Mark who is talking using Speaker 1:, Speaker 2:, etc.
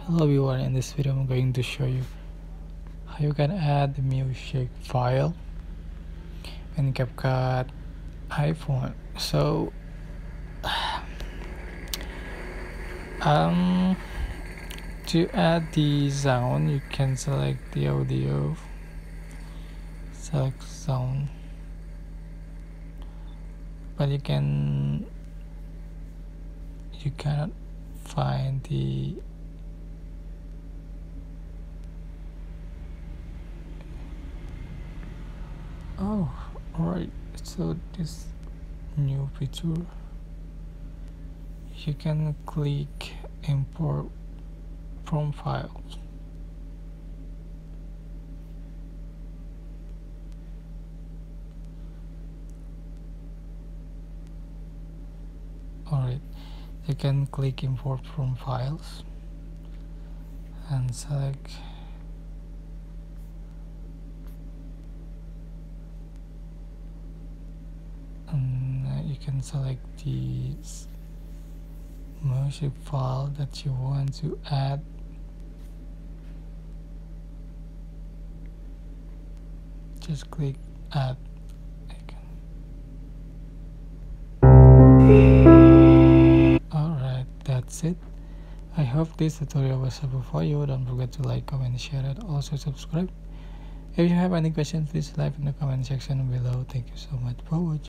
Speaker 1: Hello everyone, in this video I'm going to show you how you can add the music file in CapCut iPhone. So to add the sound, you can select the audio, select sound, but you cannot find the alright. So this new feature, you can click import from files. Alright, you can click import from files and select you can select the music file that you want to add. Just click add icon. Alright, that's it. I hope this tutorial was helpful for you. Don't forget to like, comment, share, and also subscribe. If you have any questions, please leave in the comment section below. Thank you so much for watching.